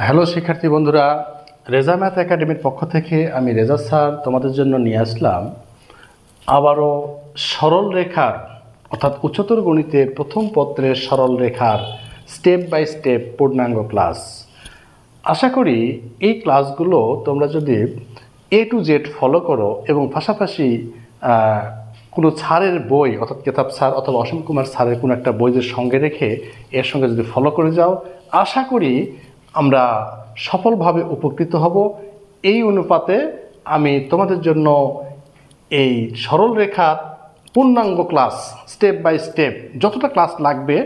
Hello শিক্ষার্থী বন্ধুরা, Reza math একাডেমির পক্ষ থেকে আমি রেজা স্যার তোমাদের জন্য নিয়ে আসলাম আবারও সরল রেখার অর্থাৎ উচ্চতর গণিতের প্রথম পত্রের সরল রেখার স্টেপ বাই স্টেপ পূর্ণাঙ্গ ক্লাস। আশা করি এই ক্লাসগুলো তোমরা যদি A to Z ফলো করো এবং পাশাপাশি কোনো স্যারের বই অর্থাৎ কেতাব স্যার অথবা অসীম কুমার স্যারের কোনো একটা বইয়ের সঙ্গে রেখে এর সঙ্গে যদি ফলো করে যাও, আশা করি আমরা সফলভাবে উপকৃত হব। এই অনুপাতে আমি তোমাদের জন্য এই সরল রেখা পূর্ণাঙ্গ ক্লাস স্টেপ বাই স্টেপ যতটা ক্লাস লাগবে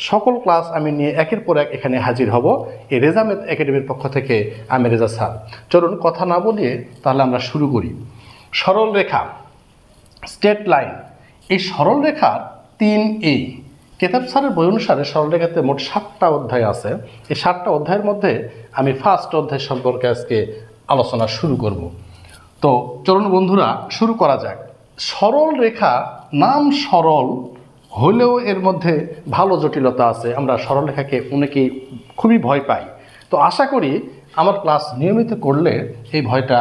সকল ক্লাস আমি নিয়ে একের পর এক এখানে হাজির হব। এই রেজা ম্যাথ একাডেমির পক্ষ থেকে আমি রেজা স্যার। চলুন কথা না বলিয়ে তাহলে আমরা শুরু করি। সরল রেখা স্ট্রেট লাইন, এই সরল রেখার 3A কেতাব স্যারের বই অনুসারে সরল রেখাতে মোট 7টা অধ্যায় আছে। এই 7টা অধ্যায়ের মধ্যে আমি ফার্স্ট অধ্যায় সম্পর্কে আজকে আলোচনা শুরু করব। তো চলুন বন্ধুরা শুরু করা যাক। সরল রেখা নাম সরল হলেও এর মধ্যে ভালো জটিলতা আছে। আমরা সরল রেখাকে অনেকেই খুবই ভয় পাই। তো আশা করি আমার ক্লাস নিয়মিত করলে এই ভয়টা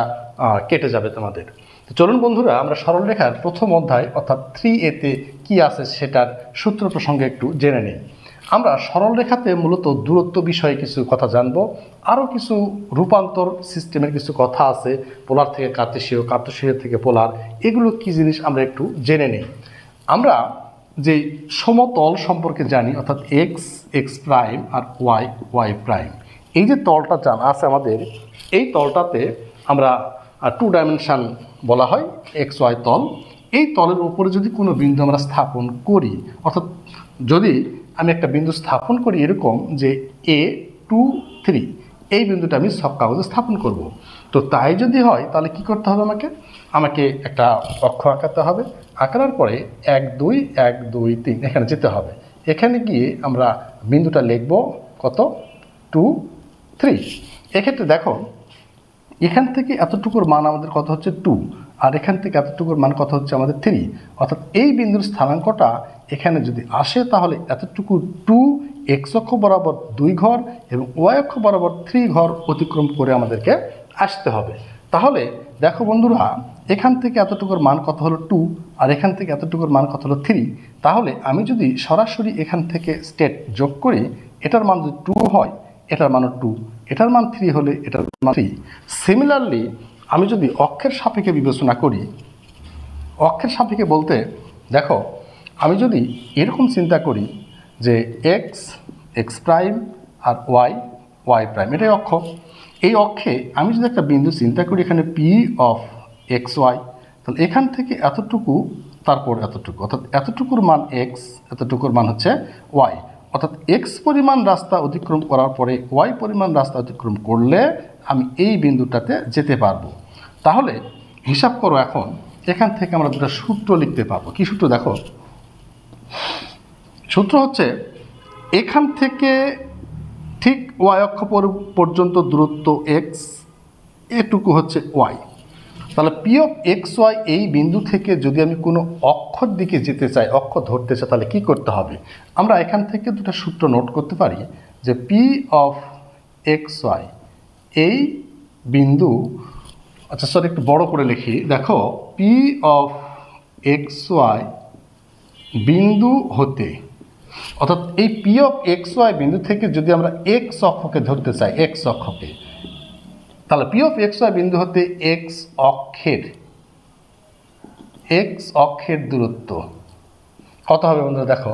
কেটে যাবে তোমাদের। তো চলুন বন্ধুরা আমরা সরল রেখার প্রথম অধ্যায় অর্থাৎ 3A-তে কী আছে সেটার সূত্র প্রসঙ্গে একটু জেনে নিই। আমরা সরল রেখাতে মূলত দূরত্ব বিষয়ে কিছু কথা জানব, আরও কিছু রূপান্তর সিস্টেমের কিছু কথা আছে, পোলার থেকে কার্তেশীয়, কার্তেশীয় থেকে পোলার, এগুলো কী জিনিস আমরা একটু জেনে নিই। আমরা যে সমতল সম্পর্কে জানি অর্থাৎ এক্স, এক্স প্রাইম আর ওয়াই, ওয়াই প্রাইম, এই যে তলটা জানা আছে আমাদের, এই তলটাতে আমরা 2 ডাইমেনশান বলা হয় এক্স ওয়াই তল। এই তলের উপরে যদি কোনো বিন্দু আমরা স্থাপন করি, অর্থাৎ যদি আমি একটা বিন্দু স্থাপন করি এরকম যে A2 3, এই বিন্দুটা আমি সব কাগজে স্থাপন করব। তো তাই যদি হয় তাহলে কি করতে হবে, আমাকে একটা অক্ষ আঁকাতে হবে। আঁকানোর পরে 1 2 1 2 3 এখানে যেতে হবে। এখানে গিয়ে আমরা বিন্দুটা লিখব কত 2 3। এক্ষেত্রে দেখো এখান থেকে এতটুকুর মান আমাদের কত হচ্ছে 2, আর এখান থেকে এতটুকুর মান কত হচ্ছে আমাদের 3। অর্থাৎ এই বিন্দুর স্থানাঙ্কটা এখানে যদি আসে তাহলে এতটুকু 2 এক্স অক্ষ বরাবর 2 ঘর এবং ওয়াই অক্ষ বরাবর 3 ঘর অতিক্রম করে আমাদেরকে আসতে হবে। তাহলে দেখো বন্ধুরা, এখান থেকে এতটুকুর মান কত হলো 2, আর এখান থেকে এতটুকুর মান কত হলো 3। তাহলে আমি যদি সরাসরি এখান থেকে স্টেট যোগ করি, এটার মান যদি 2 হয় এটার মানও 2, এটার মান 3 হলে এটার মান 3। সিমিলারলি আমি যদি অক্ষের সাপেক্ষে বিবেচনা করি, অক্ষের সাপেক্ষে বলতে দেখো আমি যদি এরকম চিন্তা করি যে এক্স, এক্স প্রাইম আর ওয়াই, ওয়াই প্রাইম, এটাই অক্ষ। এই অক্ষে আমি যদি একটা বিন্দু চিন্তা করি এখানে পি অফ এক্স ওয়াই, তাহলে এখান থেকে এতটুকু তারপর এতটুকু, অর্থাৎ এতটুকুর মান এক্স, এতটুকুর মান হচ্ছে ওয়াই। অর্থাৎ এক্স পরিমাণ রাস্তা অতিক্রম করার পরে ওয়াই পরিমাণ রাস্তা অতিক্রম করলে আমি এই বিন্দুটাতে যেতে পারবো। তাহলে হিসাব করো, এখন এখান থেকে আমরা দুটো সূত্র লিখতে পারবো। কি সূত্র দেখো, সূত্র হচ্ছে এখান থেকে ঠিক ওয়াই অক্ষ পর্যন্ত দূরত্ব এক্স, এটুকু হচ্ছে ওয়াই। তাহলে পি অফ এক্স ওয়াই এই বিন্দু থেকে যদি আমি কোনো অক্ষর দিকে যেতে চাই, অক্ষ ধরতে চাই, তাহলে কি করতে হবে? আমরা এখান থেকে দুটো সূত্র নোট করতে পারি যে পি অফ এক্স ওয়াই এই বিন্দু, আচ্ছা সরি একটু বড় করে লিখি, দেখো পি অফ এক্স ওয়াই বিন্দু হতে, অর্থাৎ এই পি অফ এক্স ওয়াই বিন্দু থেকে যদি আমরা এক্স অক্ষকে ধরতে চাই, এক্স অক্ষকে, তাহলে পি অফ এক্স ওয়াই বিন্দু হতে এক্স অক্ষের দূরত্ব কত হবে বন্ধুরা? দেখো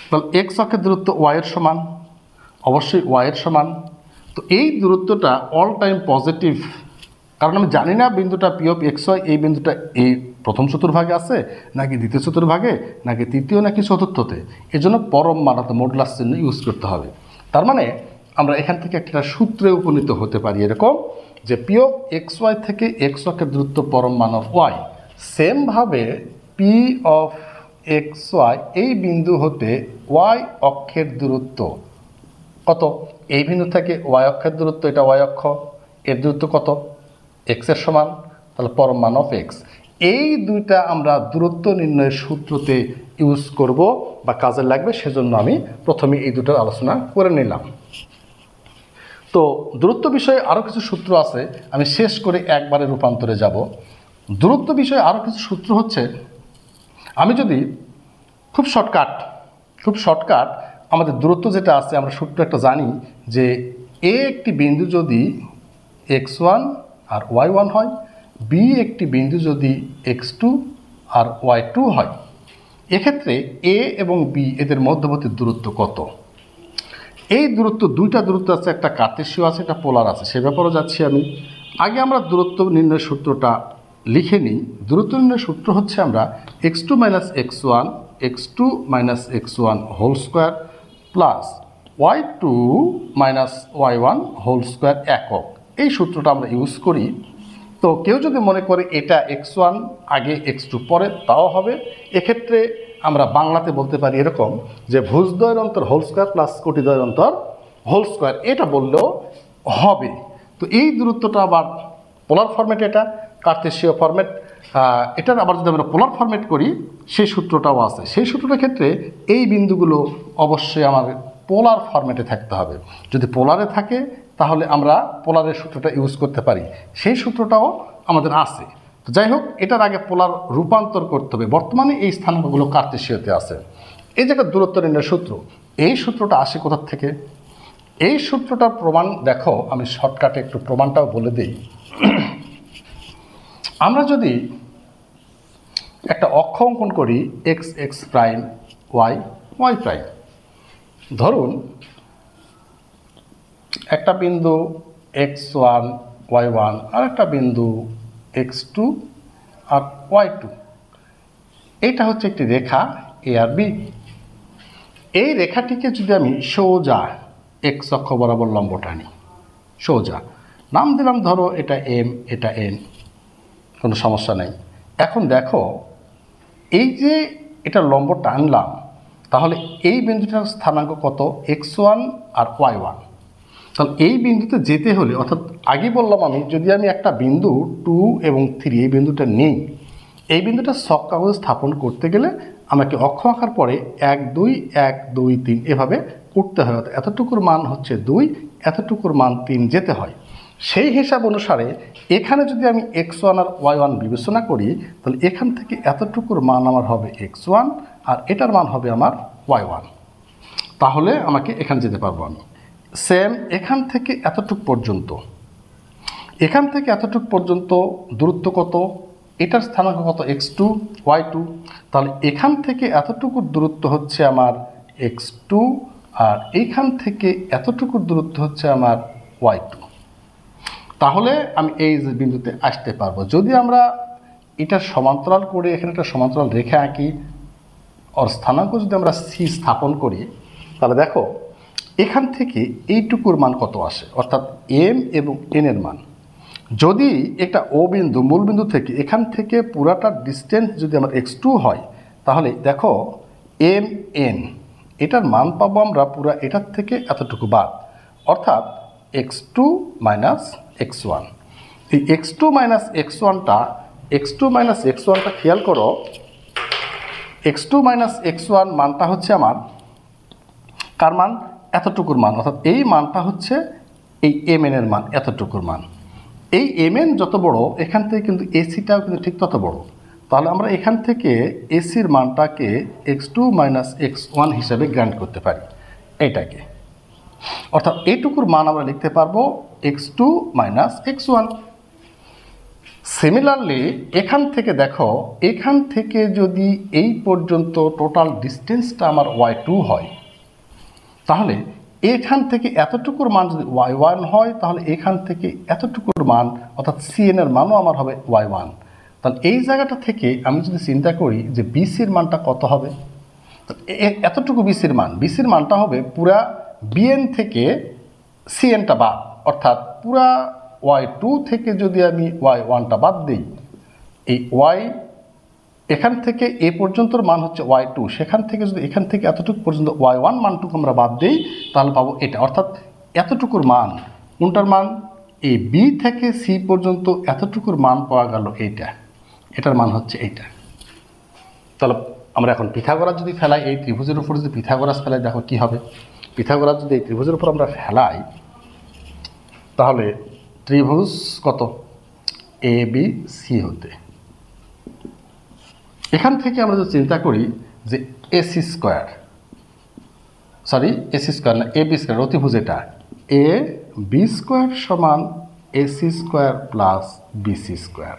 তাহলে এক্স অক্ষের দূরত্ব ওয়াইয়ের সমান, অবশ্যই ওয়াইয়ের সমান। তো এই দূরত্বটা অল টাইম পজিটিভ, কারণ আমি জানি না বিন্দুটা পি অফ এক্স ওয়াই এই বিন্দুটা এই প্রথম চতুর্ভাগে আছে নাকি দ্বিতীয় চতুর্ভাগে নাকি তৃতীয় নাকি চতুর্থতে, এজন্য পরম মান অর্থাৎ মডুলাস চিহ্ন ইউজ করতে হবে। তার মানে আমরা এখান থেকে একটা সূত্রে উপনীত হতে পারি এরকম যে পি অফ এক্স ওয়াই থেকে এক্স অক্ষের দূরত্ব পরম মান অফ ওয়াই। সেমভাবে পি অফ এক্স ওয়াই এই বিন্দু হতে ওয়াই অক্ষের দূরত্ব কত? এই বিন্দু থেকে ওয়াই অক্ষের দূরত্ব, এটা ওয়াই অক্ষ, এর দূরত্ব কত? এক্সের সমান, তাহলে পরম মান অফ এক্স। এই দুইটা আমরা দূরত্ব নির্ণয়ের সূত্রতে ইউজ করব বা কাজে লাগবে, সেজন্য আমি প্রথমে এই দুটোর আলোচনা করে নিলাম। তো দূরত্ব বিষয়ে আরও কিছু সূত্র আছে, আমি শেষ করে একবারে রূপান্তরে যাব। দূরত্ব বিষয়ে আরও কিছু সূত্র হচ্ছে, আমি যদি খুব শর্টকাট আমাদের দূরত্ব যেটা আছে আমরা সূত্র একটা জানি যে এ একটি বিন্দু যদি x1 আর y1 হয়, বি একটি বিন্দু যদি x2 আর y2 হয়, এক্ষেত্রে এ এবং বি এদের মধ্যবর্তী দূরত্ব কত? এই দূরত্ব, দুইটা দূরত্ব আছে, একটা কার্টেসীয় আছে, একটা পোলার আছে, সে ব্যাপারেও যাচ্ছি আমি। আগে আমরা দূরত্ব নির্ণয়ের সূত্রটা লিখে নিই। দূরত্ব নির্ণয়ের সূত্র হচ্ছে আমরা x2 minus x1 whole square plus y2 minus y1 whole square একক, এই সূত্রটা আমরা ইউজ করি। তো কেউ যদি মনে করে এটা x1 আগে x2 পরে, তাও হবে। এক্ষেত্রে আমরা বাংলাতে বলতে পারি এরকম যে ভুজদ্বয়ের অন্তর হোল স্কোয়ার প্লাস কোটিদ্বয়ের অন্তর হোল স্কোয়ার, এটা বললেও হবে। তো এই দূরত্বটা আবার পোলার ফরম্যাট, এটা কার্তেশীয় ফরম্যাট। এটার আবার যদি আমরা পোলার ফরম্যাট করি, সেই সূত্রটাও আছে। সেই সূত্রটার ক্ষেত্রে এই বিন্দুগুলো অবশ্যই আমার পোলার ফরম্যাটে থাকতে হবে। যদি পোলারে থাকে তাহলে আমরা পোলারের সূত্রটা ইউজ করতে পারি, সেই সূত্রটাও আমাদের আছে। তো যাই হোক, এটার আগে পোলার রূপান্তর করতে হবে। বর্তমানে এই স্থানাঙ্কগুলো কার্তেশীয়তে আছে। এই জায়গায় দূরত্ব নির্ণয়ের সূত্র, এই সূত্রটা আসে কোথা থেকে? এই সূত্রটার প্রমাণ দেখো, আমি শর্টকাটে একটু প্রমাণটাও বলে দিই। আমরা যদি একটা অক্ষ অঙ্কন করি x x prime y y prime, ধরুন একটা বিন্দু x1 y1 আর একটা বিন্দু x2 আর y2, এইটা হচ্ছে একটি রেখা এ আর বি। এই রেখাটিকে যদি আমি সোজা x অক্ষ বরাবর লম্ব টানি, সোজা নাম দিলাম, ধরো এটা এম, এটা এন, কোনো সমস্যা নেই। এখন দেখো, এই যে এটা লম্ব টানলাম, তাহলে এই বিন্দুটার স্থানাঙ্ক কত? x1 আর y1। তাহলে এই বিন্দুতে যেতে হলে, অর্থাৎ আগে বললাম আমি, যদি আমি একটা বিন্দু 2 এবং 3 এই বিন্দুটা নেই, এই বিন্দুটা ছক কাগজে স্থাপন করতে গেলে আমাকে অক্ষ আঁকার পরে 1 2 1 2 3 এভাবে করতে হয়। অর্থাৎ এতটুকুর মান হচ্ছে 2, এতটুকুর মান 3 যেতে হয়। সেই হিসাব অনুসারে এখানে যদি আমি x1 আর y1 বিবেচনা করি, তাহলে এখান থেকে এতটুকুর মান আমার হবে x1 আর এটার মান হবে আমার y1। তাহলে আমাকে এখানে যেতে পারবো আমি। সেম এখান থেকে এতটুক পর্যন্ত, এখান থেকে এতটুক পর্যন্ত দূরত্ব কত? এটার স্থানাঙ্ক কত? x2 y2। তাহলে এখান থেকে এতটুকুর দূরত্ব হচ্ছে আমার x2 আর এইখান থেকে এতটুকুর দূরত্ব হচ্ছে আমার y2। তাহলে আমি এই যে বিন্দুতে আসতে পারবো। যদি আমরা এটা সমান্তরাল করে এখানে একটা সমান্তরাল রেখা আঁকি, ওর স্থানাঙ্ক যদি আমরা সি স্থাপন করি, তাহলে দেখো এখান থেকে এইটুকুর মান কত আসে, অর্থাৎ এম এবং এন এর মান। যদি একটা ও বিন্দু, মূল বিন্দু থেকে এখান থেকে পুরাটা ডিস্টেন্স যদি আমার x2 হয়, তাহলে দেখো এম এন এটার মান পাবো আমরা পুরা এটার থেকে এতটুকু বাদ, অর্থাৎ x2 মাইনাস x1। এই x2 মাইনাস x1টা খেয়াল করো, x2 মাইনাস x1 মানটা হচ্ছে আমার কার মান? এতটুকুর মান। অর্থাৎ এই মানটা হচ্ছে এই এম এন এর মান, এতটুকুর মান। এই এম এন যত বড়, এখান থেকে কিন্তু এসিটাও কিন্তু ঠিক তত বড়। তাহলে আমরা এখান থেকে এসির মানটাকে x2 মাইনাস x1 হিসাবে গ্রান্ট করতে পারি এটাকে। অর্থাৎ এইটুকুর মান আমরা লিখতে পারবো x2 মাইনাস x1। সিমিলারলি এখান থেকে দেখো, এখান থেকে যদি এই পর্যন্ত টোটাল ডিস্টেন্সটা আমার y2 হয়, তাহলে এখান থেকে এতটুকুর মান যদি y1 হয়, তাহলে এখান থেকে এতটুকুর মান অর্থাৎ সিএন এর মানও আমার হবে y1। তাহলে এই জায়গাটা থেকে আমি যদি চিন্তা করি যে বিসির মানটা কত হবে, এতটুকু বিসির মানটা হবে পুরা বিএন থেকে সিএনটা বাদ, অর্থাৎ পুরা y2 থেকে যদি আমি y1টা বাদ দিই, এই y এখান থেকে এ পর্যন্তর মান হচ্ছে y2, সেখান থেকে যদি এখান থেকে এতটুকু পর্যন্ত y1 মানটুকু আমরা বাদ দিই, তাহলে পাবো এটা। অর্থাৎ এতটুকুর মান, কোনটার মান? এই বি থেকে সি পর্যন্ত এতটুকুর মান পাওয়া গেল এইটা, এটার মান হচ্ছে এইটা। তাহলে আমরা এখন পিথাগোরাস যদি ফেলাই, এই ত্রিভুজের উপর যদি পিথাগোরাস ফেলাই, দেখো কি হবে। পিথাগোরাস যদি এই ত্রিভুজের উপর আমরা ফেলাই, তাহলে ত্রিভুজ কত এ বি সি হতে এখান থেকে আমরা যদি চিন্তা করি যে এসি স্কোয়ার না এ বি স্কোয়ার অতিভুজ এটা এ বি স্কোয়ার সমান AC square plus BC square.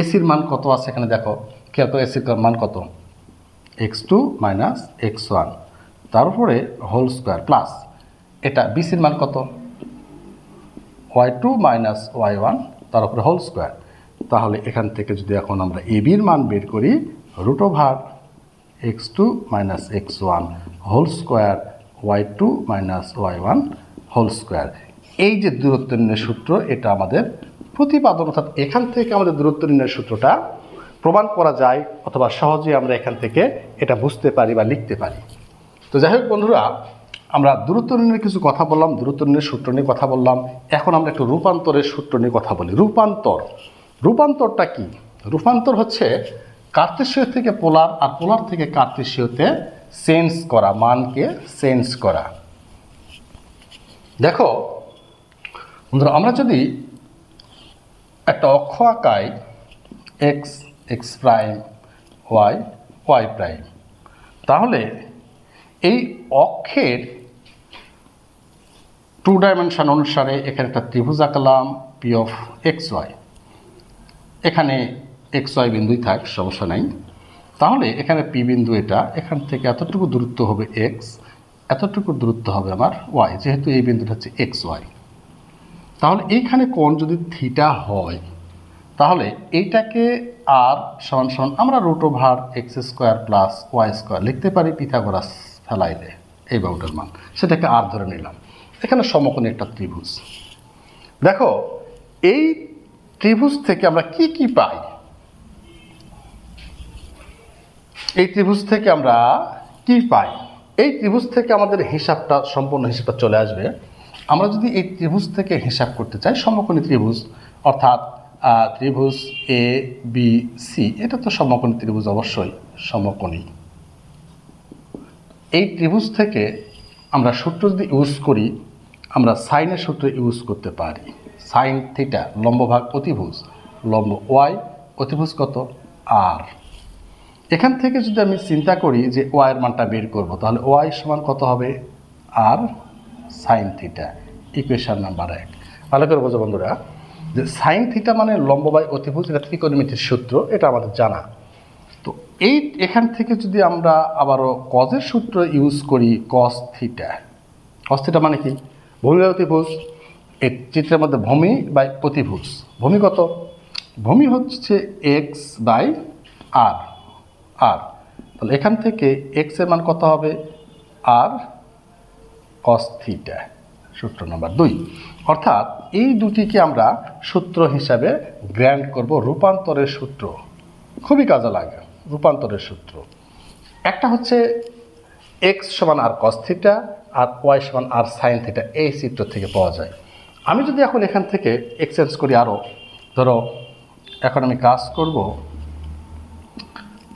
এসির মান কত আছে এখানে দেখো, খেয়াল করো এসির মান কত x2 মাইনাস x1 তারপরে হোল স্কোয়ার প্লাস এটা বিসির মান কত y2 মাইনাস y1 তার উপরে হোল স্কোয়ার। তাহলে এখান থেকে যদি এখন আমরা এ বির মান বের করি root over x2 minus x1 whole square y2 minus y1 whole square. এই যে দূরত্ব নির্ণয়ের সূত্র এটা আমাদের প্রতিপাদন, অর্থাৎ এখান থেকে আমাদের দূরত্ব নির্ণয়ের সূত্রটা প্রমাণ করা যায় অথবা সহজে আমরা এখান থেকে এটা বুঝতে পারি বা লিখতে পারি। তো যাই হোক বন্ধুরা, আমরা দূরত্ব নির্ণয়ের কিছু কথা বললাম, দূরত্ব নির্ণয়ের সূত্র নিয়ে কথা বললাম। এখন আমরা একটু রূপান্তরের সূত্র নিয়ে কথা বলি। রূপান্তরটা কি? রূপান্তর হচ্ছে কার্তেশীয় থেকে পোলার আর পোলার থেকে কার্তেশীয়তে চেঞ্জ করা, মানকে চেঞ্জ করা। দেখো বন্ধুরা, আমরা যদি একটা অক্ষ আঁকাই x x prime y y prime, তাহলে এই অক্ষের 2 ডাইমেনশন অনুসারে এখানে একটা ত্রিভুজ আঁকলাম পি অফ এক্স ওয়াই। এখানে এক্স ওয়াই বিন্দুই থাক, সমস্যা নাই। তাহলে এখানে পি বিন্দু এটা, এখান থেকে এতটুকু দূরত্ব হবে এক্স, এতটুকু দূরত্ব হবে আমার ওয়াই, যেহেতু এই বিন্দুটা হচ্ছে এক্স ওয়াই। তাহলে এইখানে কোণ যদি থিটা হয় তাহলে এইটাকে আর সমান সমান আমরা root over x square plus y square লিখতে পারি পিথাগোরাস ফেলাইলে এই বাউটার মান, সেটাকে আর ধরে নিলাম। এখানে সমকোণী একটা ত্রিভুজ। দেখো এই ত্রিভুজ থেকে আমরা কি কি পাই? এই ত্রিভুজ থেকে আমরা কি পাই? এই ত্রিভুজ থেকে আমাদের হিসাবটা, সম্পূর্ণ হিসাবটা চলে আসবে। আমরা যদি এই ত্রিভুজ থেকে হিসাব করতে চাই, সমকোণী ত্রিভুজ অর্থাৎ ত্রিভুজ এ বি সি, এটা তো সমকোণী ত্রিভুজ, অবশ্যই সমকোণী। এই ত্রিভুজ থেকে আমরা সূত্র যদি ইউজ করি, আমরা সাইনের সূত্র ইউজ করতে পারি। সাইন থিটা লম্ব ভাগ অতিভুজ, লম্ব ওয়াই, অতিভুজ কত আর। এখান থেকে যদি আমি চিন্তা করি যে ওয়াইয়ের মানটা বের করব, তাহলে ওয়াই সমান কত হবে আর সাইন থিটা, ইকুয়েশন নাম্বার 1। ভালো করে বোঝো বন্ধুরা, যে সাইন থিটা মানে লম্ব বাই অতিভুজ, এটা ত্রিকোণমিতির সূত্র, এটা আমাদের জানা। তো এই এখান থেকে যদি আমরা আবারও কজের সূত্র ইউজ করি, কস থিটা। কস থিটা মানে কি? ভূমি বাই অতিভুজ। এই চিত্রের মধ্যে ভূমি বাই অতিভুজ। ভূমি কত? ভূমি হচ্ছে এক্স বাই আর, আর তাহলে এখান থেকে এক্স এর মান কত হবে আর কস থিটা, সূত্র নাম্বার 2। অর্থাৎ এই দুটিকে আমরা সূত্র হিসাবে গ্র্যান্ড করব, রূপান্তরের সূত্র। খুবই কাজে লাগে রূপান্তরের সূত্র। একটা হচ্ছে এক্স সমান আর কস থিটা আর ওয়াই সমান আর সাইন থিটা, এই চিত্র থেকে পাওয়া যায়। আমি যদি এখন এখান থেকে এক্সচেঞ্জ করি, আরও ধরো এখন আমি কাজ করব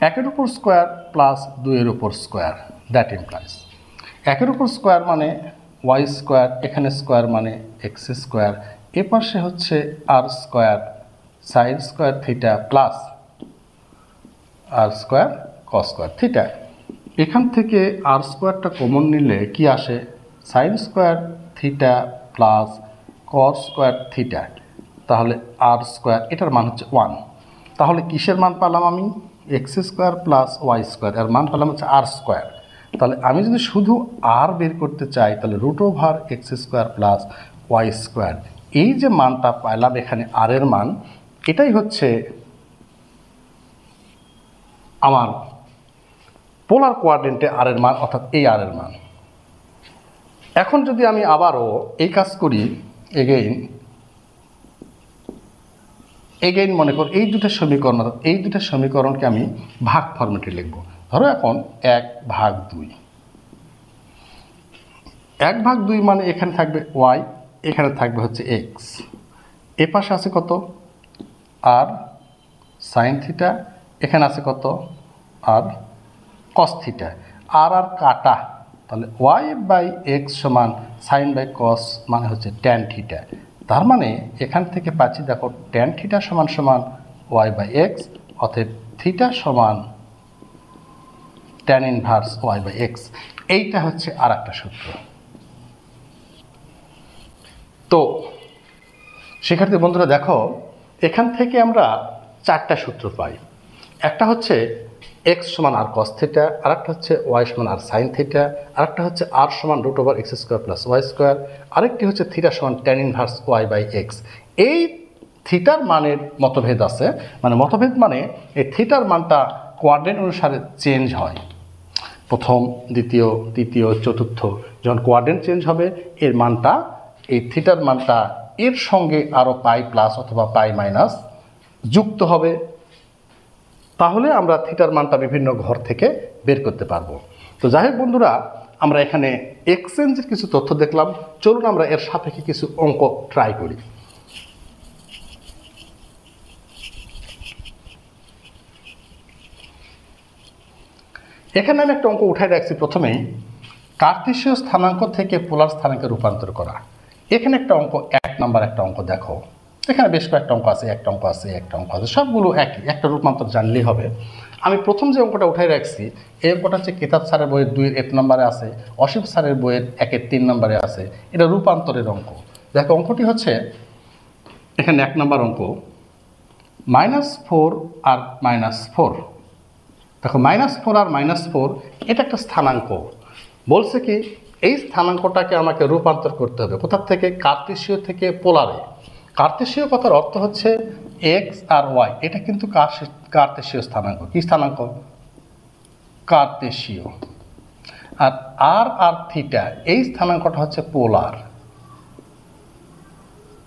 1 এর উপর স্কোয়ার প্লাস 2 এর উপর স্কোয়ার, দ্যাট ইমপ্লাইজ 1 এর উপর স্কোয়ার মানে ওয়াই স্কোয়ার, এখানে স্কোয়ার মানে এক্স স্কোয়ার, এ পাশে হচ্ছে r square sine square theta plus r square cos square theta. এখান থেকে আর স্কোয়ারটা কমন নিলে কি আসে? Sine square theta plus cos square theta, তাহলে আর স্কোয়ার, এটার মান হচ্ছে 1। তাহলে কিসের মান পেলাম আমি? X square plus y square, এর মান পেলাম হচ্ছে আর স্কোয়ার। তাহলে আমি যদি শুধু আর বের করতে চাই, তাহলে root over x square plus y square, এই যে মানটা পাইলাম এখানে আর এর মান, এটাই হচ্ছে আমার পোলার কোয়াড্রেন্টে আর এর মান, অর্থাৎ এই আর এর মান। এখন যদি আমি আবারও এই কাজ করি, এগেইন মনে কর এই দুটো সমীকরণ, অর্থাৎ এই দুটো সমীকরণকে আমি ভাগ ফরম্যাটে লিখব। ধরো এখন 1/2, 1/2 মানে এখানে থাকবে ওয়াই, এখানে থাকবে হচ্ছে এক্স, এ পাশে আছে কত আর সাইন থিটা, এখানে আছে কত আর কস থিটা। আর আর কাটা, তাহলে ওয়াই বাই এক্স সমান সাইন বাই কস মানে হচ্ছে ট্যান থিটা। তার মানে এখান থেকে পাচ্ছি দেখো ট্যান থিটা সমান সমান ওয়াই বাই এক্স, অতএব থিটা সমান tan inverse y by x. এইটা হচ্ছে আর একটা সূত্র। তো শিক্ষার্থী বন্ধুরা দেখো, এখান থেকে আমরা চারটা সূত্র পাই। একটা হচ্ছে এক্স সমান আর কস থিটা, আরেকটা হচ্ছে ওয়াই সমান আর সাইন থিটা, আরেকটা হচ্ছে আর সমান root over x square plus y square, আরেকটি হচ্ছে থিটা সমান tan inverse y by x. এই থিটার মানের মতভেদ আছে, মানে মতভেদ মানে এই থিটার মানটা কোয়াড্রেন্ট অনুসারে চেঞ্জ হয়। প্রথম, দ্বিতীয়, তৃতীয়, চতুর্থ যখন কোয়াড্রেন্ট চেঞ্জ হবে এর মানটা, এই থিটার মানটা এর সঙ্গে আরও পাই প্লাস অথবা পাই মাইনাস যুক্ত হবে। তাহলে আমরা থিটার মানটা বিভিন্ন ঘর থেকে বের করতে পারবো। তো যাই হোক বন্ধুরা, আমরা এখানে এক্সচেঞ্জের কিছু তথ্য দেখলাম, চলুন আমরা এর সাপেক্ষে কিছু অঙ্ক ট্রাই করি। এখানে আমি একটা অঙ্ক উঠাই রাখছি। প্রথমেই কার্তেশীয় স্থানাঙ্ক থেকে পোলার স্থানাঙ্কে রূপান্তর করা। এখানে একটা অঙ্ক, 1 নম্বর একটা অঙ্ক দেখো। এখানে বেশ কয়েকটা অঙ্ক আছে, একটা অঙ্ক আছে, একটা অঙ্ক আছে, সবগুলো একই, একটা রূপান্তর জানলেই হবে। আমি প্রথম যে অঙ্কটা উঠাই রাখছি, এই অঙ্কটা হচ্ছে কেতাব স্যারের বইয়ের 2-এর 1 নম্বরে আছে, অসীম স্যারের বইয়ের 1-এর 3 নম্বরে আছে। এটা রূপান্তরের অঙ্ক। দেখো অঙ্কটি হচ্ছে এখানে 1 নম্বর অঙ্ক, -4 আর -4। দেখো -4 আর -4 এটা একটা স্থানাঙ্ক। বলছে কি এই স্থানাঙ্কটাকে আমাকে রূপান্তর করতে হবে কোথা থেকে? কার্তেশীয় থেকে পোলারে। কার্তেশীয় কথার অর্থ হচ্ছে এক্স আর ওয়াই, এটা কিন্তু কার্তেশীয় স্থানাঙ্ক। কি স্থানাঙ্ক? কার্তেশীয়। আর আর আর থিটা এই স্থানাঙ্কটা হচ্ছে পোলার,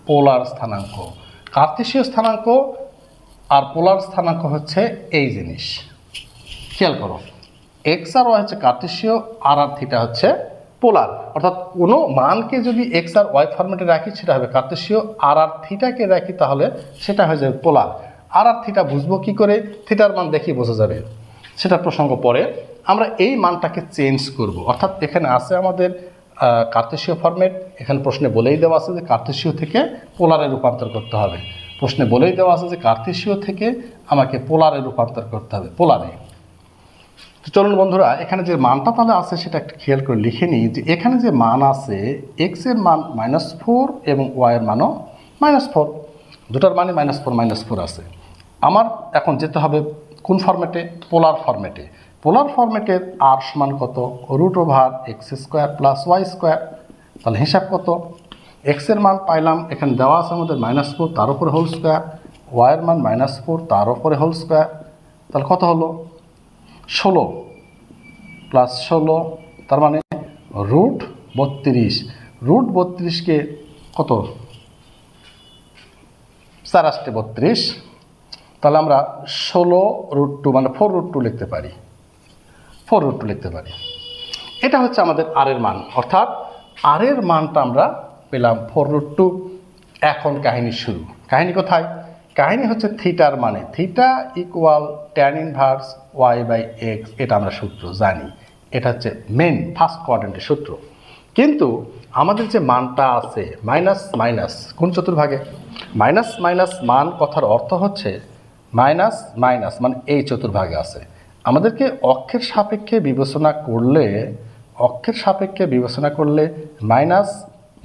পোলার স্থানাঙ্ক। কার্তেশীয় স্থানাঙ্ক আর পোলার স্থানাঙ্ক হচ্ছে এই জিনিস। খেয়াল করো, এক্স আর ওয়াই হচ্ছে কার্তেশীয়, আর আর থিটা হচ্ছে পোলার। অর্থাৎ কোনো মানকে যদি এক্স আর ওয়াই ফরম্যাটে রাখি সেটা হবে কার্তেশীয়, আর আর থিটাকে রাখি তাহলে সেটা হয়ে যাবে পোলার। আর আর থিটা বুঝবো কী করে? থিটার মান দেখি বোঝা যাবে, সেটা প্রসঙ্গ পরে। আমরা এই মানটাকে চেঞ্জ করব, অর্থাৎ এখানে আছে আমাদের কার্তেশীয় ফরম্যাট। এখানে প্রশ্নে বলেই দেওয়া আছে যে কার্তেশীয় থেকে পোলারে রূপান্তর করতে হবে। প্রশ্নে বলেই দেওয়া আছে যে কার্তেশীয় থেকে আমাকে পোলারে রূপান্তর করতে হবে, পোলারে। তো চলুন বন্ধুরা, এখানে যে মানটা তাহলে আছে সেটা একটু খেয়াল করে লিখে নিই। যে এখানে যে মান আছে, এক্স এর মান -4 এবং ওয়াই এর মানও -4, দুটার মানে -4 আছে। আমার এখন যেতে হবে কোন ফরম্যাটে? পোলার ফরম্যাটে। পোলার ফরম্যাটের আর সমান কত? Root over x square plus y square. তাহলে হিসাব কত? এক্স এর মান পাইলাম, এখানে দেওয়া আছে আমাদের -4 তার উপরে হোল স্কোয়ার, ওয়াই এর মান -4 তার উপরে হোল স্কোয়ার। তাহলে কত হলো? 16 প্লাস 16, তার মানে রুট 32। রুট 32কে কত? 4 আসতে 32। তাহলে আমরা 16√2 মানে 4√2 লিখতে পারি, 4√2 লিখতে পারি। এটা হচ্ছে আমাদের আর এর মান, অর্থাৎ আর এর মানটা আমরা পেলাম 4√2। এখন কাহিনী শুরু। কাহিনী কোথায়? কাহিনী হচ্ছে থিটার মানে। Theta equal tan inverse y by x, এটা আমরা সূত্র জানি। এটা হচ্ছে মেন ফার্স্ট কোয়াড্রেন্টের সূত্র। কিন্তু আমাদের যে মানটা আছে মাইনাস মাইনাস কোন চতুর্ভাগে? মাইনাস মাইনাস মান কথার অর্থ হচ্ছে মাইনাস মাইনাস মানে এই চতুর্ভাগে আছে। আমাদেরকে অক্ষের সাপেক্ষে বিবেচনা করলে, অক্ষের সাপেক্ষে বিবেচনা করলে মাইনাস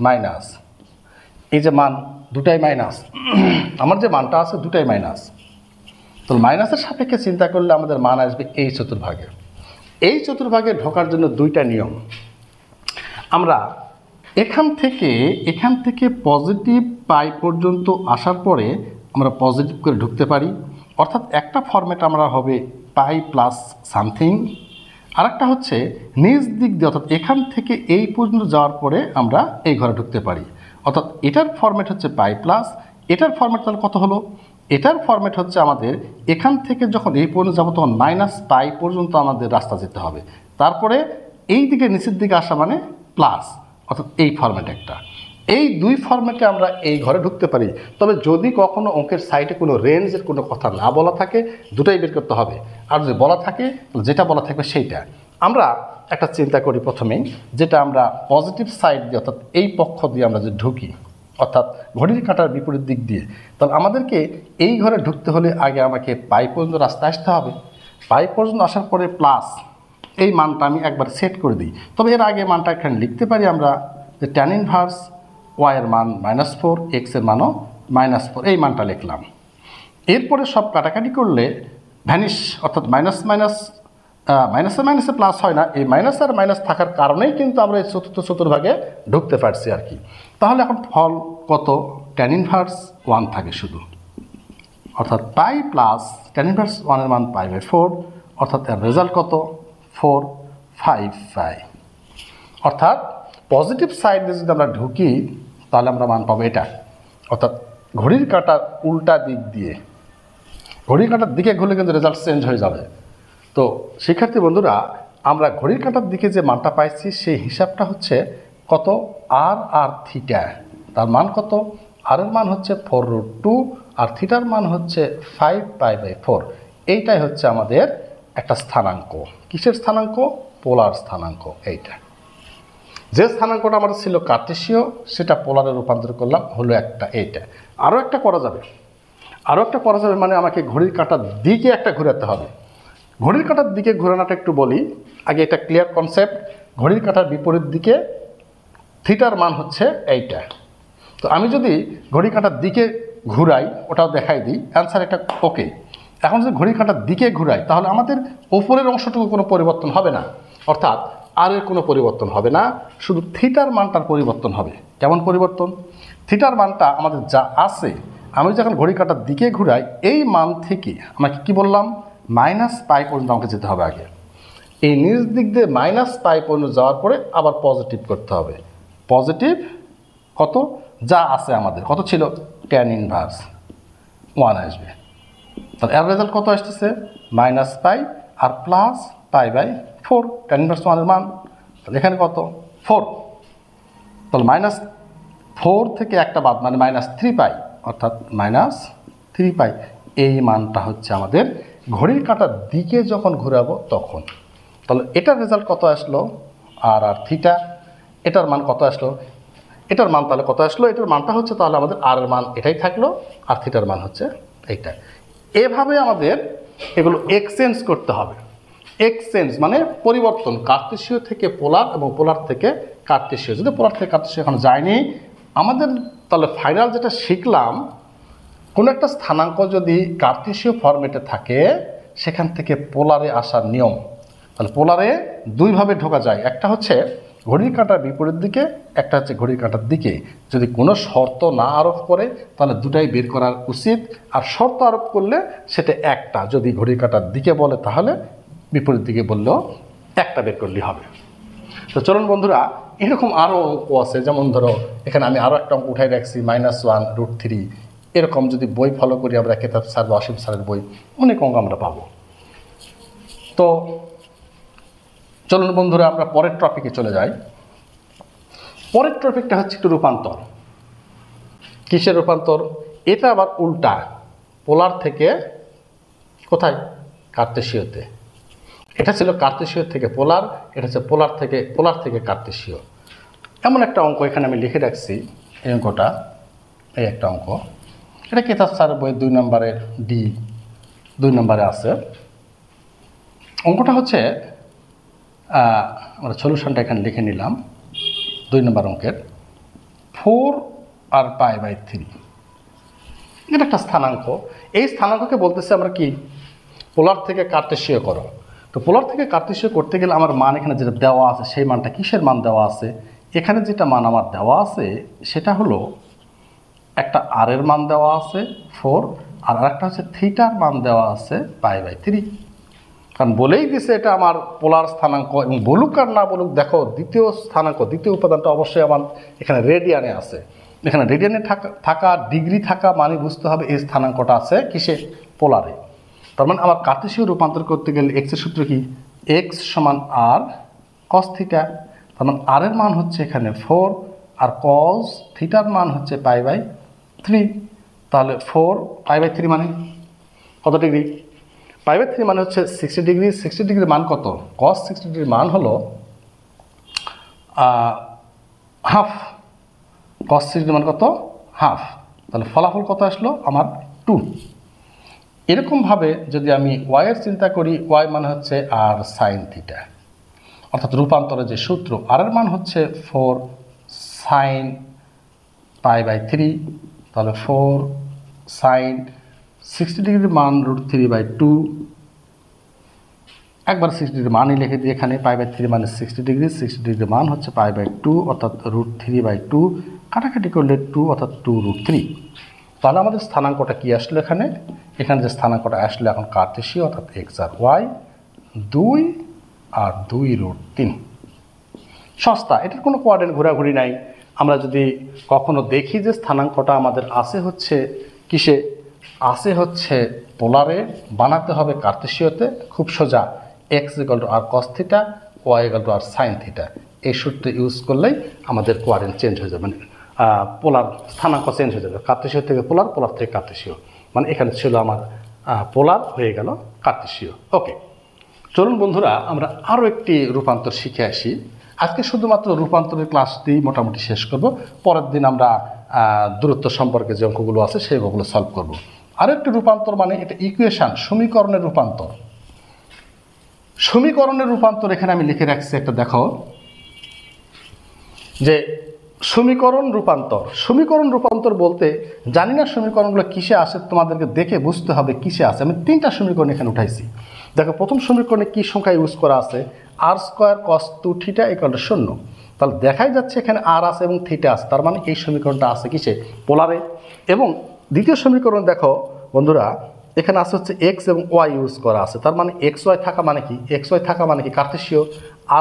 মাইনাস, এই যে মান দুটাই মাইনাস, আমার যে মানটা আছে দুটাই মাইনাস। তো মাইনাসের সাপেক্ষে চিন্তা করলে আমাদের মান আসবে এই চতুর্ভাগে। এই চতুর্ভাগে ঢোকার জন্য দুইটা নিয়ম। আমরা এখান থেকে পজিটিভ পাই পর্যন্ত আসার পরে আমরা পজিটিভ করে ঢুকতে পারি, অর্থাৎ একটা ফরম্যাট আমরা হবে পাই প্লাস সামথিং। আরেকটা হচ্ছে নিজ দিক দিয়ে, অর্থাৎ এখান থেকে এই পর্যন্ত যাওয়ার পরে আমরা এই ঘরে ঢুকতে পারি, অর্থাৎ এটার ফরম্যাট হচ্ছে পাই প্লাস, এটার ফরম্যাট তাহলে কত হলো? এটার ফরম্যাট হচ্ছে আমাদের এখান থেকে যখন এই পর্যন্ত যাবো তখন মাইনাস পাই পর্যন্ত আমাদের রাস্তা যেতে হবে, তারপরে এই দিকে নিচের দিকে আসা মানে প্লাস, অর্থাৎ এই ফরম্যাট একটা। এই দুই ফরম্যাটে আমরা এই ঘরে ঢুকতে পারি। তবে যদি কখনো অঙ্কের সাইডে কোনো রেঞ্জের কোনো কথা না বলা থাকে, দুটাই বের করতে হবে। আর যদি বলা থাকে যেটা বলা থাকবে সেইটা। আমরা একটা চিন্তা করি প্রথমেই, যেটা আমরা পজিটিভ সাইড দিয়ে অর্থাৎ এই পক্ষ দিয়ে আমরা যে ঢুকি, অর্থাৎ ঘড়ির কাঁটার বিপরীত দিক দিয়ে, তাহলে আমাদেরকে এই ঘরে ঢুকতে হলে আগে আমাকে পাই পর্যন্ত রাস্তায় আসতে হবে। পাই পর্যন্ত আসার পরে প্লাস এই মানটা আমি একবার সেট করে দিই। তবে এর আগে মানটা এখানে লিখতে পারি আমরা যে ট্যান ইনভার্স ওয়াইয়ের মান -4, এক্সের মানও -4, এই মানটা লিখলাম। এরপরে সব কাটাকাটি করলে ভ্যানিশ, অর্থাৎ মাইনাসে মাইনাসে প্লাস হয় না, এই মাইনাস আর মাইনাস থাকার কারণেই কিন্তু আমরা এই চতুর্ভাগে ঢুকতে পারছি আর কি। তাহলে এখন ফল কত? ট্যান ইনভার্স 1 থাকে শুধু, অর্থাৎ পাই প্লাস ট্যান ইনভার্স 1-এর মান π/4, অর্থাৎ এর রেজাল্ট কত? 4, 5 পাই। অর্থাৎ পজিটিভ সাইড দিয়ে যদি আমরা ঢুকি তাহলে আমরা মান পাবো এটা, অর্থাৎ ঘড়ির কাঁটার উল্টা দিক দিয়ে। ঘড়ির কাঁটার দিকে ঘুরলে কিন্তু রেজাল্ট চেঞ্জ হয়ে যাবে। তো শিক্ষার্থী বন্ধুরা, আমরা ঘড়ির কাঁটার দিকে যে মানটা পাইছি সেই হিসাবটা হচ্ছে কত? আর থিটা। তার মান কত? আর এর মান হচ্ছে 4√2 আর থিটার মান হচ্ছে 5π/4। এইটাই হচ্ছে আমাদের একটা স্থানাঙ্ক। কিসের স্থানাঙ্ক? পোলার স্থানাঙ্ক। এইটা যে স্থানাঙ্কটা আমাদের ছিল কার্টেসীয়, সেটা পোলারে রূপান্তর করলাম, হলো একটা এইটা। আরও একটা করা যাবে, মানে আমাকে ঘড়ির কাঁটার দিকে একটা ঘোরাতে হবে। ঘড়ির কাঁটার দিকে ঘোরানোটা একটু বলি আগে, এটা ক্লিয়ার কনসেপ্ট। ঘড়ির কাঁটার বিপরীত দিকে থিটার মান হচ্ছে এইটা। তো আমি যদি ঘড়ির কাঁটার দিকে ঘুরাই, ওটাও দেখাই দিই, অ্যান্সার এটা ওকে। এখন যদি ঘড়ির কাঁটার দিকে ঘুরাই তাহলে আমাদের ওপরের অংশটুকু কোনো পরিবর্তন হবে না, অর্থাৎ আর এর কোনো পরিবর্তন হবে না, শুধু থিটার মানটার পরিবর্তন হবে। কেমন পরিবর্তন? থিটার মানটা আমাদের যা আছে, আমি যখন ঘড়ির কাঁটার দিকে ঘুরাই এই মান থেকে আমাকে কি বললাম? -π পর্যন্ত আমাকে যেতে হবে আগে। এই নিজ দিক দিয়ে -π পর্যন্ত যাওয়ার পরে আবার পজিটিভ করতে হবে। পজিটিভ কত? যা আছে আমাদের কত ছিল? ট্যান ইনভার্স 1 আসবে। তাহলে এর রেজাল্ট কত আসতেছে? -π আর প্লাস π/4, ট্যান ইনভার্স 1-এর মান। তাহলে এখানে কত? 4। তাহলে -4 থেকে একটা বাদ, মানে -3π, অর্থাৎ -3π। এই মানটা হচ্ছে আমাদের ঘড়ির কাঁটার দিকে যখন ঘুরাবো তখন। তাহলে এটার রেজাল্ট কত আসলো? আর থিটা। এটার মান কত আসলো? এটার মান তাহলে কত আসলো? এটার মানটা হচ্ছে তাহলে আমাদের আর এর মান এটাই থাকলো, আর থিটার মান হচ্ছে এইটা। এভাবে আমাদের এগুলো এক্সচেঞ্জ করতে হবে। এক্সচেঞ্জ মানে পরিবর্তন, কার্টেসীয় থেকে পোলার এবং পোলার থেকে কার্টেসীয়। যদি পোলার থেকে কার্টেসীয় এখন যায়নি আমাদের, তাহলে ফাইনাল যেটা শিখলাম, কোনো একটা স্থানাঙ্ক যদি কার্টেসীয় ফরম্যাটে থাকে সেখান থেকে পোলারে আসার নিয়ম। তাহলে পোলারে দুইভাবে ঢোকা যায়, একটা হচ্ছে ঘড়ির কাঁটার বিপরীত দিকে, একটা হচ্ছে ঘড়ির কাঁটার দিকে। যদি কোনো শর্ত না আরোপ করে তাহলে দুটাই বের করা উচিত, আর শর্ত আরোপ করলে সেটা একটা। যদি ঘড়ির কাঁটার দিকে বলে তাহলে বিপরীত দিকে বললেও একটা বের করলেই হবে। তো চলুন বন্ধুরা, এরকম আরও অঙ্ক আছে, যেমন ধরো এখানে আমি আরও একটা অঙ্ক উঠাই রাখছি, -1√3। এরকম যদি বই ফলো করি আমরা, কেতাব স্যার বা অসীম স্যারের বই, অনেক অঙ্ক আমরা পাবো। তো চলুন বন্ধুরা, আমরা পরের টপিকে চলে যাই। পরের টপিকটা হচ্ছে একটু রূপান্তর। কিসের রূপান্তর? এটা আবার উল্টা, পোলার থেকে কোথায়? কার্টেসীয়তে। এটা ছিল কার্টেসীয় থেকে পোলার, এটা হচ্ছে পোলার থেকে কার্টেসীয়। এমন একটা অঙ্ক এখানে আমি লিখে রাখছি। এই অঙ্কটা, এই একটা অঙ্ক, এটা কেতাব স্যারের বই 2 নম্বরের ডি 2 নম্বরে আছে। অঙ্কটা হচ্ছে, আমরা সলিউশনটা এখানে লিখে নিলাম। 2 নম্বর অঙ্কের 4 আর π/3, এটা একটা স্থানাঙ্ক। এই স্থানাঙ্ককে বলতেছে আমরা কি? পোলার থেকে কার্টেসীয় করো। তো পোলার থেকে কার্টেসীয় করতে গেলে আমার মান এখানে যেটা দেওয়া আছে, সেই মানটা কিসের মান দেওয়া আছে? এখানে যেটা মান আমার দেওয়া আছে সেটা হলো একটা আর এর মান দেওয়া আছে 4, আর আরেকটা হচ্ছে থিটার মান দেওয়া আছে π/3। কারণ বলেই দিছে এটা আমার পোলার স্থানাঙ্ক, এবং বলুক আর না বলুক, দেখো দ্বিতীয় স্থানাঙ্ক, দ্বিতীয় উপাদানটা অবশ্যই আমার এখানে রেডিয়ানে আছে। এখানে রেডিয়ানে থাকা ডিগ্রি থাকা মানে বুঝতে হবে এই স্থানাঙ্কটা আছে কিসে? পোলারে। তার মানে আমার কার্টেসীয় রূপান্তর করতে গেলে এক্সের সূত্র কি? এক্স সমান আর কস থিটা। তার মানে আর এর মান হচ্ছে এখানে 4, আর কস থিটার মান হচ্ছে π/3। তাহলে 4 π/3 মানে কত ডিগ্রি? π/3 মানে হচ্ছে 60 ডিগ্রি। 60 ডিগ্রির মান কত? cos 60 ডিগ্রির মান হলো হাফ। cos 60 ডিগ্রির মান কত? হাফ। তাহলে ফলাফল কত আসলো আমার? 2। এরকমভাবে যদি আমি y এর চিন্তা করি, y মানে হচ্ছে r sin থিটা, অর্থাৎ রূপান্তরের যে সূত্র, r এর মান হচ্ছে 4 sin π/3, তাহলে 4 sin 60 ডিগ্রির মান √3/2। একবার 60 ডিগ্রির মানই লিখে দিই এখানে, π/3 মানে 60 ডিগ্রি, 60 ডিগ্রির মান হচ্ছে π/2 অর্থাৎ √3/2, কাটাকাটি করলে 2 অর্থাৎ 2√3। তাহলে আমাদের স্থানাঙ্কটা কি আসলো এখানে? এখানে যে স্থানাঙ্কটা আসলে এখন কার্টেসীয়, অর্থাৎ x আর y 2 আর 2√3। সস্তা, এটার কোনো কোয়ার্ডিনেট ঘোরাঘুরি নাই। আমরা যদি কখনো দেখি যে স্থানাঙ্কটা আমাদের আসে হচ্ছে কিসে, আসে হচ্ছে পোলারে, বানাতে হবে কার্টেসীয়তে, খুব সোজা, x = r cos theta, y = r sin theta. এই সূত্র ইউজ করলেই আমাদের কোয়ার্ডিনেট চেঞ্জ হয়ে যাবে, মানে পোলার স্থানাঙ্ক চেঞ্জ হয়ে যাবে, কার্টেসীয় থেকে পোলার, পোলার থেকে কার্টেসীয়। মানে এখানে ছিল আমার পোলার, হয়ে গেল কার্টেসীয়। ওকে, চলুন বন্ধুরা আমরা আরও একটি রূপান্তর শিখে আসি। আজকে শুধুমাত্র রূপান্তরের ক্লাসটি মোটামুটি শেষ করব। পরের দিন আমরা দূরত্ব সম্পর্কে যে অঙ্কগুলো আছে সেই অঙ্কগুলো সলভ করব। আরও একটি রূপান্তর মানে এটা ইকুয়েশান, সমীকরণের রূপান্তর। সমীকরণের রূপান্তর এখানে আমি লিখে রাখছি একটা, দেখো যে সমীকরণ রূপান্তর। সমীকরণ রূপান্তর বলতে জানি না সমীকরণগুলো কিসে আসে, তোমাদেরকে দেখে বুঝতে হবে কিসে আসে। আমি 3টা সমীকরণ এখানে উঠাইছি। দেখো প্রথম সমীকরণে কি সংখ্যা ইউজ করা আছে? r² cos 2θ = 0। তাহলে দেখাই যাচ্ছে এখানে r আছে এবং থিটা আছে, তার মানে এই সমীকরণটা আছে কিসে? পোলারে। এবং দ্বিতীয় সমীকরণ দেখো বন্ধুরা, এখানে আছে হচ্ছে x এবং y ইউজ করা আছে, তার মানে xy থাকা মানে কি? xy থাকা মানে কি? কার্টেসীয়।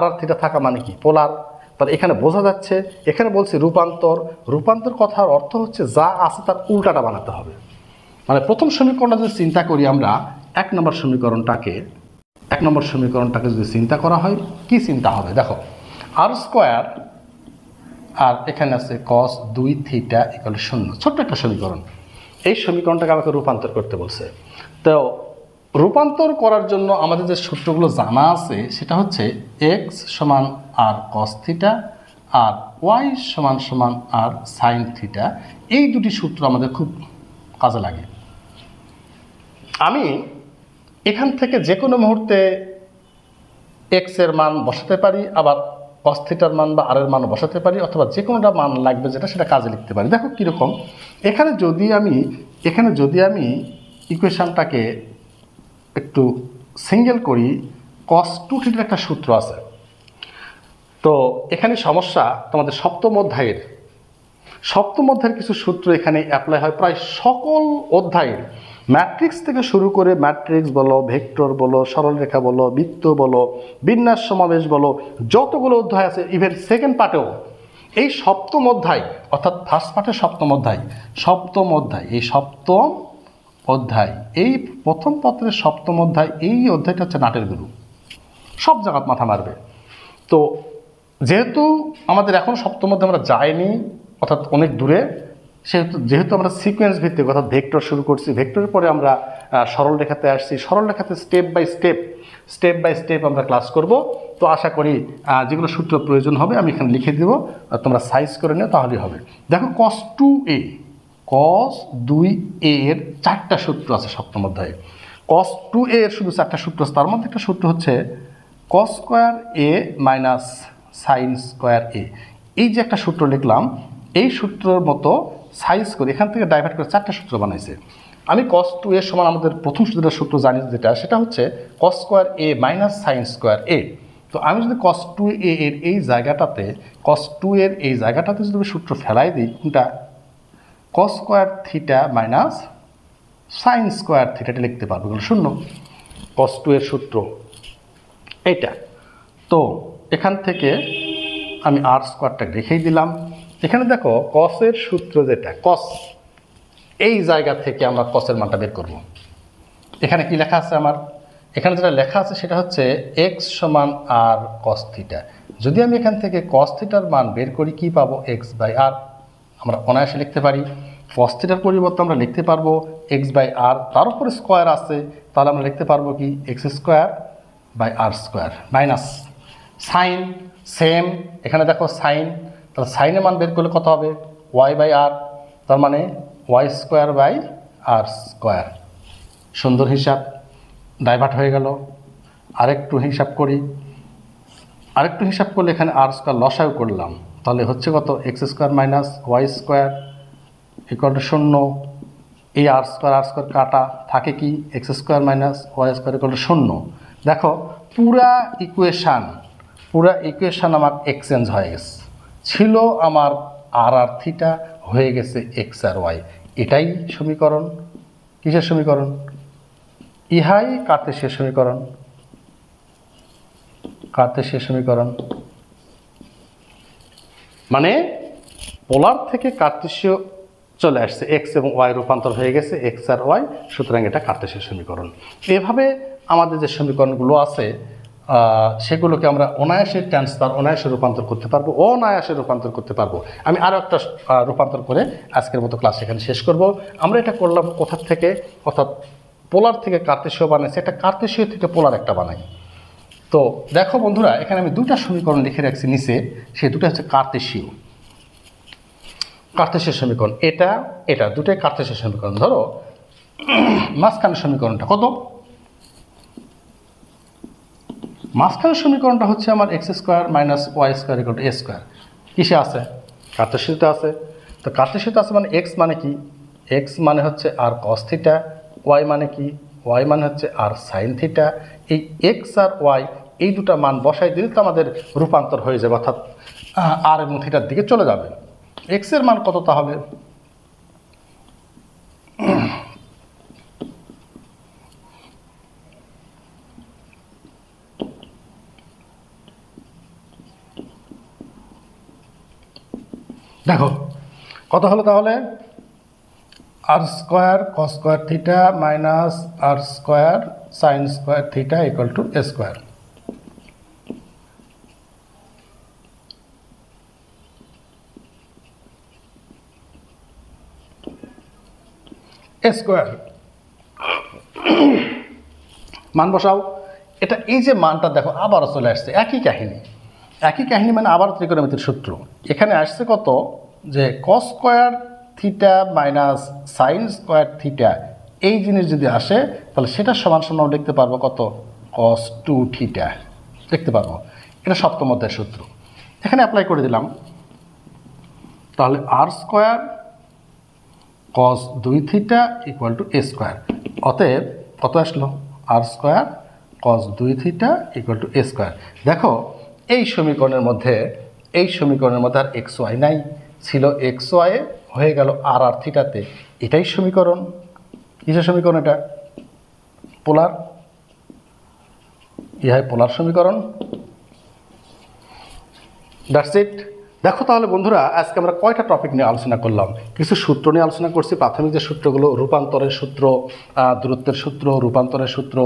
r আর থিটা থাকা মানে কি? পোলার। তাহলে এখানে বোঝা যাচ্ছে, এখানে বলছি রূপান্তর। রূপান্তর কথার অর্থ হচ্ছে যা আছে তার উল্টাটা বানাতে হবে। মানে প্রথম সমীকরণটা যদি চিন্তা করি আমরা, এক নম্বর সমীকরণটাকে যদি চিন্তা করা হয়, কি চিন্তা হবে? দেখো r² আর এখানে আছে cos 2θ = 0, ছোট্ট একটা সমীকরণ। এই সমীকরণটাকে আমাকে রূপান্তর করতে বলছে। তো রূপান্তর করার জন্য আমাদের যে সূত্রগুলো জানা আছে সেটা হচ্ছে x = r cos θ আর y = r sin θ। এই দুটি সূত্র আমাদের খুব কাজে লাগে। আমি এখান থেকে যে কোনো মুহূর্তে x এর মান বসাতে পারি, আবার cos θ এর মান বা r এর মানও বসাতে পারি, অথবা যে কোনোটা মান লাগবে যেটা সেটা কাজে লিখতে পারি। দেখো কীরকম, এখানে যদি আমি ইকুয়েশানটাকে একটু সিঙ্গেল করি, cos 2θ একটা সূত্র আছে। তো এখানে সমস্যা, তোমাদের সপ্তম অধ্যায়ের কিছু সূত্র এখানে অ্যাপ্লাই হয় প্রায় সকল অধ্যায়ের। ম্যাট্রিক্স থেকে শুরু করে, ম্যাট্রিক্স বলো, ভেক্টর বলো, সরলরেখা বলো, বৃত্ত বলো, বিন্যাস সমাবেশ বলো, যতগুলো অধ্যায় আছে, ইভেন সেকেন্ড পার্টেও এই সপ্তম অধ্যায়, অর্থাৎ ফার্স্ট পার্টের সপ্তম অধ্যায়, এই প্রথম পত্রের সপ্তম অধ্যায়, এই অধ্যায়টা হচ্ছে নাটের গুরু, সব জায়গায় মাথা মারবে। তো যেহেতু আমাদের এখন সপ্তম অধ্যায় আমরা যাইনি, অর্থাৎ অনেক দূরে, যেহেতু আমরা সিকোয়েন্স ভিত্তিক, অর্থাৎ ভেক্টর শুরু করছি, ভেক্টরের পরে আমরা সরল রেখাতে আসছি, সরল রেখাতে স্টেপ বাই স্টেপ আমরা ক্লাস করব। তো আশা করি যেগুলো সূত্র প্রয়োজন হবে আমি এখানে লিখে দেব, তোমরা সাইজ করে নিও, তাহলেই হবে। দেখো cos 2a এর 4টা সূত্র আছে সপ্তম অধ্যায়ে। cos 2a এর শুধু 4টা সূত্র আছে, তার মধ্যে একটা সূত্র হচ্ছে cos² a - sin² a। এই যে একটা সূত্র লিখলাম, এই সূত্রের মতো সাইজ করে এখান থেকে ডাইভার্ট করে 4টা সূত্র বানাইছে। আমি cos 2a সমান আমাদের প্রথম সূত্র জানি, সেটা হচ্ছে cos² a - sin² a। তো আমি যদি cos 2a এর এই জায়গাটাতে, যদি আমি সূত্র ফেলাই দিই, কোনটা? cos² θ - sin² θ লিখতে পারবো, 0। cos 2 এর সূত্র এইটা। তো এখান থেকে আমি r² রেখেই দিলাম। এখানে দেখো cos এর সূত্র যেটা, cos, এই জায়গা থেকে আমরা cos এর মানটা বের করব। এখানে কি লেখা আছে আমার? এখানে যেটা লেখা আছে সেটা হচ্ছে x = r cos θ। যদি আমি এখান থেকে cos θ এর মান বের করি, কি পাবো? x/r। আমরা অনায়াসে লিখতে পারি কস থিটার পরিবর্তে আমরা লিখতে পারবো এক্স বাই আর, তার উপরে স্কোয়ার আছে, তাহলে আমরা লিখতে পারবো কি x square by r square minus sine same, এখানে দেখো সাইন, তাহলে সাইনের মান বের করলে কত হবে ওয়াই বাই আর, তার মানে y square by r square. সুন্দর হিসাব, ডাইভার্ট হয়ে গেল। আরেকটু হিসাব করি, আরেকটু হিসাব করলে এখানে আর স্কোয়ার লসাও করলাম, তাহলে হচ্ছে কত x square minus y square equal to 0। এই আর স্কোয়ার কাটা থাকে কি x square minus y square equal to 0। দেখো পুরা ইকুয়েশান আমার এক্সচেঞ্জ হয়ে গেছে, ছিল আমার আর থিটা, হয়ে গেছে এক্স আর ওয়াই। এটাই সমীকরণ, কিসের সমীকরণ? ইহাই কার্তেশীয় সমীকরণ, কার্তেশীয় সমীকরণ। মানে পোলার থেকে কার্তেশীয় চলে আসছে, এক্স এবং ওয়াই রূপান্তর হয়ে গেছে এক্স আর ওয়াই, সুতরাং এটা কার্তেশীয় সমীকরণ। এভাবে আমাদের যে সমীকরণগুলো আছে সেগুলোকে আমরা অনায়াসে রূপান্তর করতে পারবো, রূপান্তর করতে পারবো। আমি আরও একটা রূপান্তর করে আজকের মতো ক্লাস এখানে শেষ করব। আমরা এটা করলাম কোথার থেকে, অর্থাৎ পোলার থেকে কার্তেশীয় বানাইছে, এটা কার্তেশীয় থেকে পোলার একটা বানাই। তো দেখো বন্ধুরা, এখানে আমি দুটা সমীকরণ লিখে রাখছি নিচে, সেই দুটো হচ্ছে কার্তেশীয় সমীকরণ। এটা দুটোই কার্তেশীয় সমীকরণ। ধরো মাঝখানের সমীকরণটা কত? মাঝখানের সমীকরণটা হচ্ছে আমার x square minus y square equal to a square. কিসে আছে? কার্তেশীয়তে আছে। তো কার্তেশীয়তে আছে মানে এক্স মানে কি? এক্স মানে হচ্ছে আর কস থিটা, ওয়াই মানে কি? ওয়াই মানে হচ্ছে আর সাইন থিটা। এই এক্স আর ওয়াই এই দুটা মান বসাই দিলে তো আমাদের রূপান্তর হয়ে যাবে, অর্থাৎ আর এবং থিটার দিকে চলে যাবে। এক্সের মান কত তাহলে? দেখো কত হলো তাহলে? R square cos square theta minus r square sine square theta equal to a square. Square মান বসাও। এটা এই যে মানটা দেখো আবারও চলে আসছে, একই কাহিনী মানে আবার ত্রিকোণমিতির সূত্র। এখানে আসছে কত? যে কস square theta minus sine square theta, এই জিনিস যদি আসে তাহলে সেটা সমান সমান লিখতে পারবো কত? কস 2 থিটা লিখতে পারবো। এটা সপ্তম অধ্যায়ের সূত্র, এখানে অ্যাপ্লাই করে দিলাম। তাহলে r square cos 2 theta equal to a square. অতএব কত আসলো? R square cos 2 theta equal to a square. দেখো এই সমীকরণের মধ্যে আর এক্স ওয়াই নাই, ছিল এক্স ওয়াই, হয়ে গেল আর থিটাতে। এটাই সমীকরণ। কিসের সমীকরণ? এটা পোলার, ইহাই পোলার সমীকরণ। That's it. দেখো তাহলে বন্ধুরা, আজকে আমরা কয়টা টপিক নিয়ে আলোচনা করলাম? কিছু সূত্র নিয়ে আলোচনা করছি, প্রাথমিক যে সূত্রগুলো, রূপান্তরের সূত্র, দূরত্বের সূত্র, রূপান্তরের সূত্র,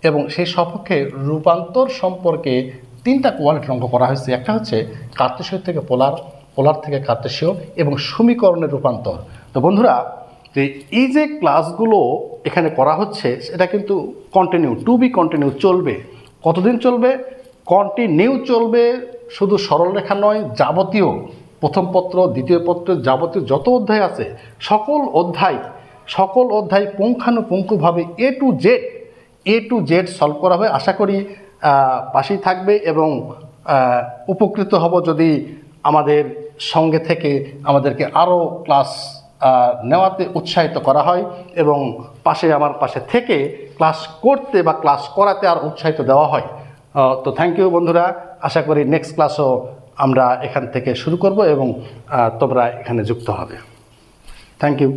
এবং সেই সপক্ষে রূপান্তর সম্পর্কে 3টা কোয়ালিটির অঙ্ক করা হয়েছে। একটা হচ্ছে কার্তেশীয় থেকে পোলার, পোলার থেকে কার্তেশীয়, এবং সমীকরণের রূপান্তর। তো বন্ধুরা, এই যে ক্লাসগুলো এখানে করা হচ্ছে সেটা কিন্তু কন্টিনিউ, টু বি কন্টিনিউ চলবে। কতদিন চলবে? কন্টিনিউ চলবে। শুধু সরলরেখা নয়, যাবতীয় প্রথম পত্র, দ্বিতীয় পত্র, যাবতীয় যত অধ্যায় আছে সকল অধ্যায় পুঙ্খানুপুঙ্খভাবে এ টু জেড সলভ করা হবে। আশা করি পাশেই থাকবে এবং উপকৃত হব যদি আমাদের সঙ্গে থেকে আমাদেরকে আরও ক্লাস নেওয়াতে উৎসাহিত করা হয়, এবং আমার পাশে থেকে ক্লাস করতে বা ক্লাস করাতে আর উৎসাহিত দেওয়া হয়। তো থ্যাংক ইউ বন্ধুরা। আশা করি নেক্সট ক্লাসও আমরা এখান থেকে শুরু করব এবং তোমরা এখানে যুক্ত হবে। Thank you.